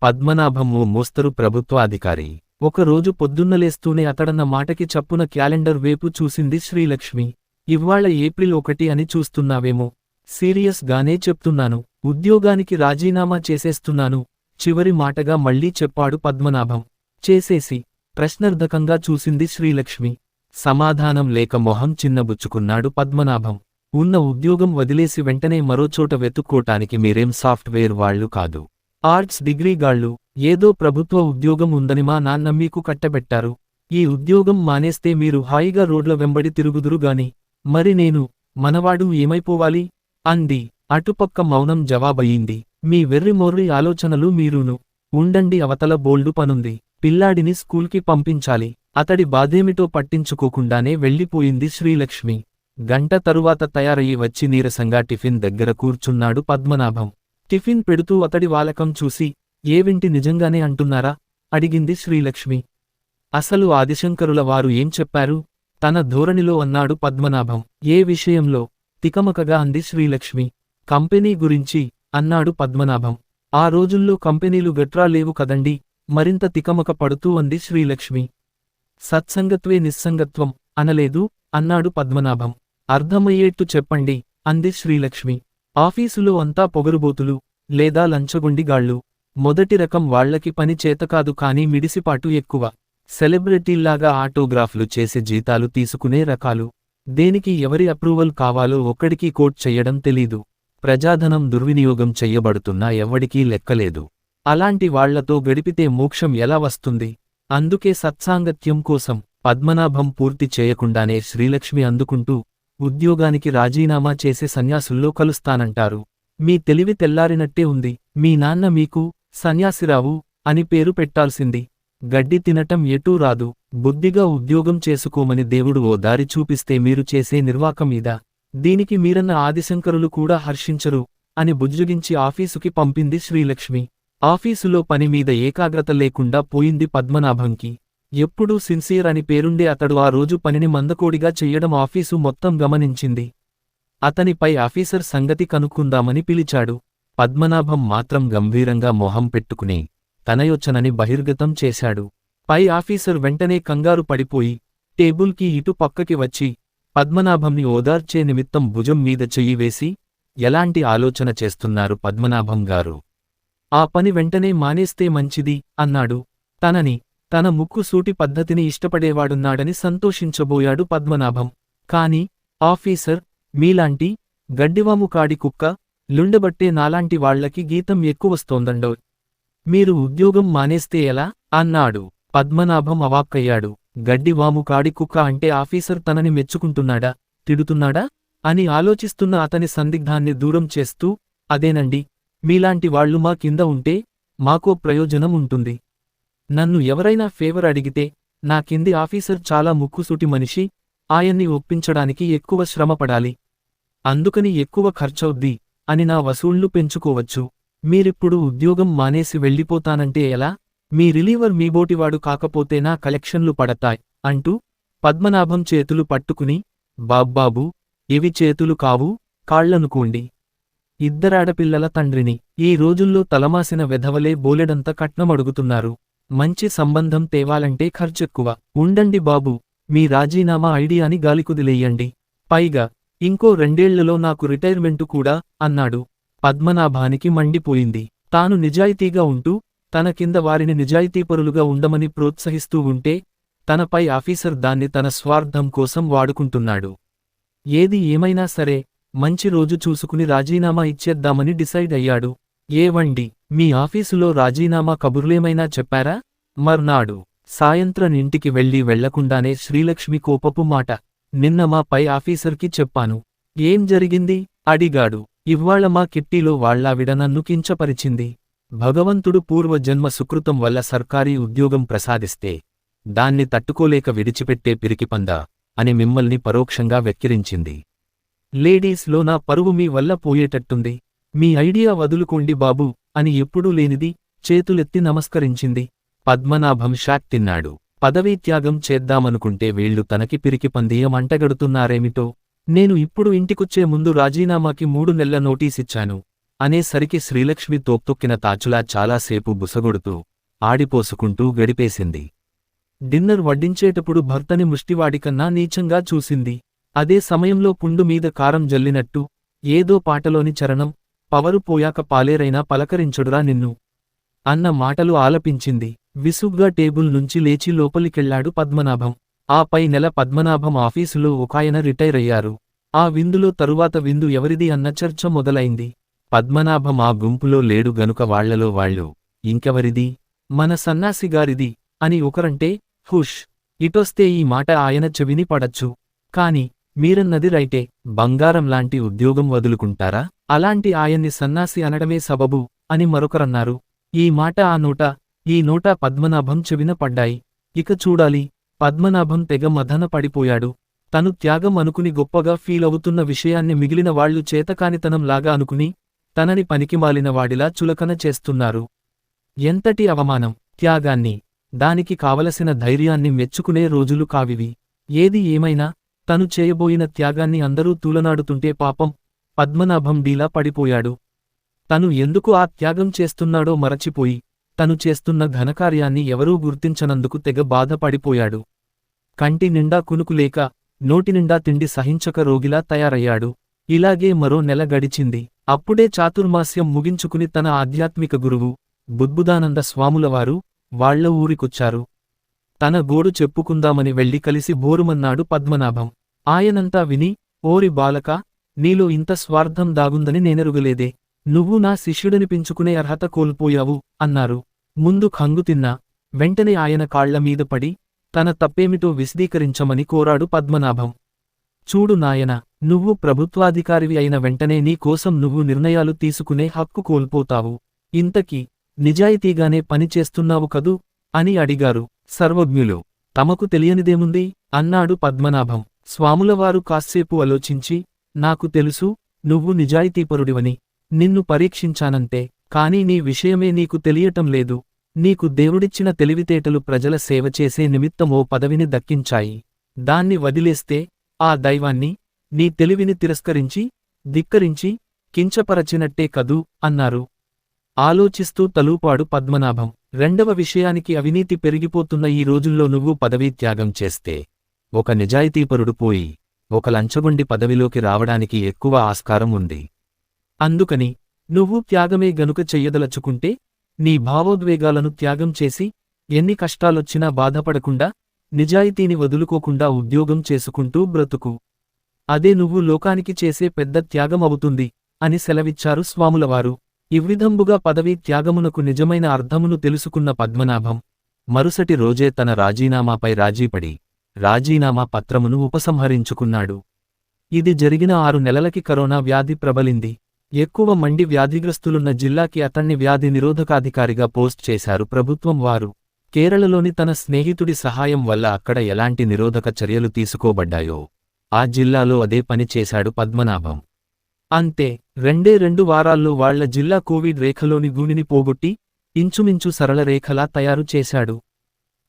పద్మనాభం ఓ మోస్తరు ప్రభుత్వాధికారి. ఒకరోజు పొద్దున్నలేస్తూనే అతడన్న మాటకి చప్పున క్యాలెండర్ వేపు చూసింది శ్రీలక్ష్మి. ఇవ్వాళ ఏప్రిల్ 1 అని చూస్తున్నావేమో. సీరియస్ గానే చెప్తున్నాను. ఉద్యోగానికి రాజీనామా చేసేస్తున్నాను. చివరి మాటగా మళ్ళీ చెప్పాడు పద్మనాభం. చేసేసి? ప్రశ్నార్థకంగా చూసింది శ్రీలక్ష్మి. సమాధానం లేక మొహం చిన్నబుచ్చుకున్నాడు పద్మనాభం. ఉన్న ఉద్యోగం వదిలేసి వెంటనే మరోచోట వెతుక్కోటానికి మీరేం సాఫ్ట్వేర్ వాళ్లు కాదు. ఆర్ట్స్ డిగ్రీగాళ్లు. ఏదో ప్రభుత్వ ఉద్యోగం ఉందని మా నాన్న మీకు కట్టబెట్టారు. ఈ ఉద్యోగం మానేస్తే మీరు హాయిగా రోడ్ల వెంబడి తిరుగుదురుగాని. మరి నేను, మనవాడు ఏమైపోవాలి? అంది. అటుపక్క మౌనం జవాబయింది. మీ వెర్రిమొర్రి ఆలోచనలు మీరును. ఉండండి, అవతల బోల్డు పనుంది. పిల్లాడిని స్కూల్కి పంపించాలి. అతడి బాధేమిటో పట్టించుకోకుండానే వెళ్ళిపోయింది శ్రీలక్ష్మి. గంట తరువాత తయారయ్యి వచ్చి నీరసంగా టిఫిన్ దగ్గర కూర్చున్నాడు పద్మనాభం. టిఫిన్ పెడుతూ అతడి వాలకం చూసి, ఏవింటి నిజంగానే అంటున్నారా? అడిగింది శ్రీలక్ష్మి. అసలు ఆదిశంకరుల వారు ఏం చెప్పారు? తన ధోరణిలో అన్నాడు పద్మనాభం. ఏ విషయంలో? తికమకగా అంది శ్రీలక్ష్మి. కంపెనీ గురించి అన్నాడు పద్మనాభం. ఆ రోజుల్లో కంపెనీలు గట్రా లేవు కదండి. మరింత తికమక పడుతూ అంది శ్రీలక్ష్మి. సత్సంగత్వే నిస్సంగత్వం అనలేదు అన్నాడు పద్మనాభం. అర్థమయ్యేట్టు చెప్పండి అంది శ్రీలక్ష్మి. ఆఫీసులో అంతా పొగరుబోతులు, లేదా లంచగొండిగాళ్లు. మొదటి రకం వాళ్లకి పని చేతకాదు కానీ మిడిసిపాటు ఎక్కువ. సెలబ్రిటీల్లాగా ఆటోగ్రాఫ్లు చేసే జీతాలు తీసుకునే రకాలు. దేనికి ఎవరి అప్రూవల్ కావాలో ఒక్కడికి కోట్ చెయ్యడం తెలీదు. ప్రజాధనం దుర్వినియోగం చెయ్యబడుతున్నా ఎవ్వడికీ లెక్కలేదు. అలాంటి వాళ్లతో గడిపితే మోక్షం ఎలా వస్తుంది? అందుకే సత్సాంగత్యం కోసం. పద్మనాభం పూర్తి చేయకుండానే శ్రీలక్ష్మి అందుకుంటూ, ఉద్యోగానికి రాజీనామా చేసే సన్యాసుల్లో కలుస్తానంటారు. మీ తెలివి తెల్లారినట్టే ఉంది. మీ నాన్న మీకు సన్యాసిరావు అని పేరు పెట్టాల్సింది. గడ్డి తినటం ఎటూ రాదు. బుద్ధిగా ఉద్యోగం చేసుకోమని దేవుడు ఓ దారి చూపిస్తే మీరు చేసే నిర్వాకం ఇదా? దీనికి మీరన్న ఆదిశంకరులు కూడా హర్షించరు అని బుజ్జగించి ఆఫీసుకి పంపింది శ్రీలక్ష్మి. ఆఫీసులో పనిమీద ఏకాగ్రత లేకుండా పోయింది పద్మనాభంకి. ఎప్పుడూ సిన్సియర్ అని పేరుండే అతడు ఆ రోజు పనిని మందకోడిగా చెయ్యడం ఆఫీసు మొత్తం గమనించింది. అతనిపై ఆఫీసర్ సంగతి కనుక్కుందామని పిలిచాడు. పద్మనాభం మాత్రం గంభీరంగా మొహం పెట్టుకుని తనయోచనని బహిర్గతం చేశాడు. పై ఆఫీసర్ వెంటనే కంగారు పడిపోయి టేబుల్కి ఇటు పక్కకి వచ్చి పద్మనాభంని ఓదార్చే నిమిత్తం భుజం మీద చెయ్యి వేసి, ఎలాంటి ఆలోచన చేస్తున్నారు పద్మనాభం గారు? ఆ పని వెంటనే మానేస్తే మంచిది అన్నాడు. తన ముక్కుసూటి పద్ధతిని ఇష్టపడేవాడున్నాడని సంతోషించబోయాడు పద్మనాభం. కాని, ఆఫీసర్, మీలాంటి గడ్డివాము కాడి కుక్క లుండబట్టే నాలాంటి వాళ్లకి గీతం ఎక్కువస్తోందండో. మీరు ఉద్యోగం మానేస్తే ఎలా? అన్నాడు. పద్మనాభం అవాక్కయ్యాడు. గడ్డివాము కాడి కుక్క అంటే ఆఫీసర్ తనని మెచ్చుకుంటున్నాడా, తిడుతున్నాడా అని ఆలోచిస్తున్న అతని సందిగ్ధాన్ని దూరం చేస్తూ, అదేనండి, మీలాంటి వాళ్లు మా కింద ఉంటే మాకో ప్రయోజనం ఉంటుంది. నన్ను ఎవరైనా ఫేవర్ అడిగితే నా కింది ఆఫీసర్ చాలా ముక్కుసూటి మనిషి, ఆయన్ని ఒప్పించడానికి ఎక్కువ శ్రమపడాలి. అందుకని ఎక్కువ ఖర్చవుద్ది అని నా వసూళ్లు పెంచుకోవచ్చు. మీరిప్పుడు ఉద్యోగం మానేసి వెళ్ళిపోతానంటే ఎలా? మీ రిలీవర్ మీబోటివాడు కాకపోతే నా కలెక్షన్లు పడతాయ్ అంటూ పద్మనాభం చేతులు పట్టుకుని, బాబ్బాబూ, ఇవి చేతులు కావు, కాళ్లనుకోండి. ఇద్దరాడపిల్లల తండ్రిని. ఈ రోజుల్లో తలమాసిన వెధవలే బోలెడంత కట్నమడుగుతున్నారు. మంచి సంబంధం తేవాలంటే ఖర్చెక్కువ. ఉండండి బాబూ, మీ రాజీనామా ఐడియాని గాలికుదిలేయండి. పైగా ఇంకో 2 ఏళ్లలో నాకు రిటైర్మెంటు కూడా అన్నాడు. పద్మనాభానికి మండిపోయింది. తాను నిజాయితీగా ఉంటూ తన కింద వారిని నిజాయితీపరులుగా ఉండమని ప్రోత్సహిస్తూ ఉంటే, తనపై ఆఫీసర్ దాన్ని తన స్వార్థం కోసం వాడుకుంటున్నాడు. ఏది ఏమైనా సరే, మంచి రోజు చూసుకుని రాజీనామా ఇచ్చేద్దామని డిసైడ్ అయ్యాడు. ఏవండి, మీ ఆఫీసులో రాజీనామా కబుర్లేమైనా చెప్పారా? మర్నాడు సాయంత్రం ఇంటికి వెళ్లకుండానే శ్రీలక్ష్మి కోపపు మాట. నిన్న మా పై ఆఫీసర్కి చెప్పాను. ఏం జరిగింది? అడిగాడు. ఇవ్వాళ మా కిట్టీలో వాళ్లావిడ నన్ను కించపరిచింది. భగవంతుడు పూర్వజన్మ సుకృతం వల్ల సర్కారీ ఉద్యోగం ప్రసాదిస్తే దాన్ని తట్టుకోలేక విడిచిపెట్టే పిరికిపందా అని మిమ్మల్ని పరోక్షంగా వెక్కిరించింది. లేడీస్లో నా పరువు మీ వల్ల పోయేటట్టుంది. మీ ఐడియా వదులుకోండి బాబూ అని ఎప్పుడూ లేనిది చేతులెత్తి నమస్కరించింది. పద్మనాభం షాక్ తిన్నాడు. పదవీత్యాగం చేద్దామనుకుంటే వీళ్లు తనకి పిరికిపందియం అంటగడుతున్నారేమిటో. నేను ఇప్పుడు ఇంటికొచ్చే ముందు రాజీనామాకి 3 నెలల నోటీసిచ్చాను. అనేసరికి శ్రీలక్ష్మి తోక్తొక్కిన తాచులా చాలాసేపు బుసగొడుతూ ఆడిపోసుకుంటూ గడిపేసింది. డిన్నర్ వడ్డించేటప్పుడు భర్తని ముష్టివాడికన్నా నీచంగా చూసింది. అదే సమయంలో పుండు మీద కారం జల్లినట్టు ఏదో పాటలోని చరణం, పవరు పోయాక పాలేరైనా పలకరించడురా నిన్ను అన్న మాటలు ఆలపించింది. విసుగ్గా టేబుల్ నుంచి లేచి లోపలికెళ్లాడు పద్మనాభం. ఆపై నెల పద్మనాభం ఆఫీసులో ఒకాయన రిటైర్ అయ్యారు. ఆ విందులో తరువాత విందు ఎవరిది అన్న చర్చ మొదలైంది. పద్మనాభం ఆ గుంపులో లేడు గనుక వాళ్లలో వాళ్ళు ఇంకెవరిది, మన సన్నాసిగారిది అని ఒకరంటే, హుష్, ఇటొస్తే ఈ మాట ఆయన చెవిని పడచ్చు. కాని మీరన్నది రైటే, బంగారం లాంటి ఉద్యోగం వదులుకుంటారా, అలాంటి ఆయన్ని సన్నాసి అనడమే సబబు అని మరొకరన్నారు. ఈ మాట ఆ నోట, ఈ నోట పద్మనాభం చెవిన పడ్డాయి. ఇక చూడాలి. పద్మనాభం తెగ మదన పడిపోయాడు. తను త్యాగం అనుకుని గొప్పగా ఫీలవుతున్న విషయాన్ని మిగిలిన వాళ్లు చేతకానితనంలాగా అనుకుని తనని పనికిమాలిన వాడిలా చులకన చేస్తున్నారు. ఎంతటి అవమానం! త్యాగాన్ని, దానికి కావలసిన ధైర్యాన్ని మెచ్చుకునే రోజులు కావివి. ఏది ఏమైనా తను చేయబోయిన త్యాగాన్ని అందరూ తూలనాడుతుంటే పాపం పద్మనాభం డీలా పడిపోయాడు. తను ఎందుకు ఆ త్యాగం చేస్తున్నాడో మరచిపోయి తను చేస్తున్న ఘనకార్యాన్ని ఎవరూ గుర్తించనందుకు తెగ బాధపడిపోయాడు. కంటి నిండా కునుకులేక నోటినిండా తిండి సహించక రోగిలా తయారయ్యాడు. ఇలాగే మరో నెల గడిచింది. అప్పుడే చాతుర్మాస్యం ముగించుకుని తన ఆధ్యాత్మిక గురువు బుద్బుదానంద స్వాములవారు వాళ్ల ఊరికొచ్చారు. తన గోడు చెప్పుకుందామని వెళ్లి కలిసి బోరుమన్నాడు పద్మనాభం. ఆయనంతా విని, ఓరి బాలకా, నీలో ఇంత స్వార్థం దాగుందని నేనెరుగలేదే. నువ్వు నా శిష్యుడనిపించుకునే అర్హత కోల్పోయావు అన్నారు. ముందు ఖంగుతిన్నా. వెంటనే ఆయన కాళ్లమీద పడి తన తప్పేమిటో విశదీకరించమని కోరాడు పద్మనాభం. చూడు నాయనా, నువ్వు ప్రభుత్వాధికారివి అయిన వెంటనే నీ కోసం నువ్వు నిర్ణయాలు తీసుకునే హక్కు కోల్పోతావు. ఇంతకీ నిజాయితీగానే పనిచేస్తున్నావు కదూ అని అడిగారు. సర్వజ్ఞులు, తమకు తెలియనిదేముంది అన్నాడు పద్మనాభం. స్వాములవారు కాస్సేపు ఆలోచించి, నాకు తెలుసు, నువ్వు నిజాయితీపరుడివని. నిన్ను పరీక్షించానంతే. కాని నీ విషయమే నీకు తెలియటం లేదు. నీకు దేవుడిచ్చిన తెలివితేటలు ప్రజల సేవ చేసే నిమిత్తమో పదవిని దక్కించాయి. దాన్ని వదిలేస్తే ఆ దైవాన్ని, నీ తెలివిని తిరస్కరించి, ధిక్కరించి, కించపరచినట్టే కదూ అన్నారు. ఆలోచిస్తూ తలూపాడు పద్మనాభం. రెండవ విషయానికి అవినీతి పెరిగిపోతున్న ఈ రోజుల్లో నువ్వు పదవీ త్యాగం చేస్తే ఒక నిజాయితీపరుడు పోయి ఒక లంచగొండి పదవిలోకి రావడానికి ఎక్కువ ఆస్కారం ఉంది. అందుకని నువ్వు త్యాగమే గనుక చెయ్యదలచుకుంటే నీ భావోద్వేగాలను త్యాగం చేసి ఎన్ని కష్టాలొచ్చినా బాధపడకుండా నిజాయితీని వదులుకోకుండా ఉద్యోగం చేసుకుంటూ బ్రతుకు. అదే నువ్వు లోకానికి చేసే పెద్ద త్యాగమవుతుంది అని సెలవిచ్చారు స్వాములవారు. ఇవ్విధంబుగా పదవీ త్యాగమునకు నిజమైన అర్థమును తెలుసుకున్న పద్మనాభం మరుసటి రోజే తన రాజీనామాపై రాజీపడి రాజీనామా పత్రమును ఉపసంహరించుకున్నాడు. ఇది జరిగిన 6 నెలలకి కరోనా వ్యాధి ప్రబలింది. ఎక్కువ మంది వ్యాధిగ్రస్తులున్న జిల్లాకి అతన్ని వ్యాధి నిరోధకాధికారిగా పోస్ట్ చేశారు ప్రభుత్వం వారు. కేరళలోని తన స్నేహితుడి సహాయం వల్ల అక్కడ ఎలాంటి నిరోధక చర్యలు తీసుకోబడ్డాయో ఆ జిల్లాలో అదే పని చేశాడు పద్మనాభం. అంతే, 2 వారాల్లో వాళ్ల జిల్లా కోవిడ్ రేఖలోని గూనిని పోగొట్టి ఇంచుమించు సరళ రేఖలా తయారు చేశాడు.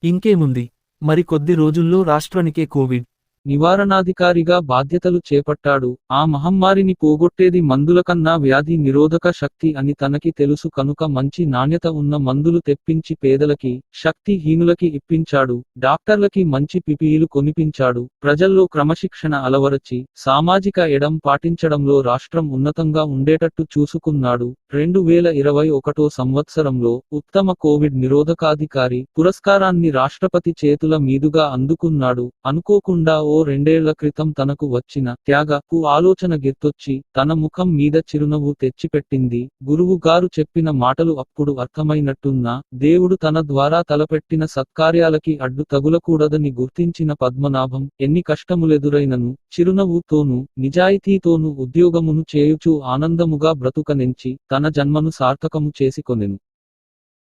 ఇంకేముంది, మరికొద్ది రోజుల్లో రాష్ట్రానికే కోవిడ్ నివారణాధికారిగా బాధ్యతలు చేపట్టాడు. ఆ మహమ్మారిని పోగొట్టేది మందుల కన్నా వ్యాధి నిరోధక శక్తి అని తనకి తెలుసు కనుక మంచి నాణ్యత ఉన్న మందులు తెప్పించి పేదలకి, శక్తిహీనులకి ఇప్పించాడు. డాక్టర్లకి మంచి పిపిఈలు కొనిపించాడు. ప్రజల్లో క్రమశిక్షణ అలవరచి సామాజిక ఎడం పాటించడంలో రాష్ట్రం ఉన్నతంగా ఉండేటట్టు చూసుకున్నాడు. 2021 సంవత్సరంలో ఉత్తమ కోవిడ్ నిరోధకాధికారి పురస్కారాన్ని రాష్ట్రపతి చేతుల మీదుగా అందుకున్నాడు. అనుకోకుండా ఓ 2 ఏళ్ల క్రితం తనకు వచ్చిన త్యాగపు ఆలోచన గుర్తొచ్చి తన ముఖం మీద చిరునవ్వు తెచ్చిపెట్టింది. గురువు గారు చెప్పిన మాటలు అప్పుడు అర్థమైనట్టున్నా దేవుడు తన ద్వారా తలపెట్టిన సత్కార్యాలకి అడ్డు తగులకూడదని గుర్తించిన పద్మనాభం ఎన్ని కష్టములెదురైనను చిరునవ్వుతోనూ నిజాయితీతోనూ ఉద్యోగమును చేయుచూ ఆనందముగా బ్రతుకనెంచి తన జన్మను సార్థకము చేసుకొనెను.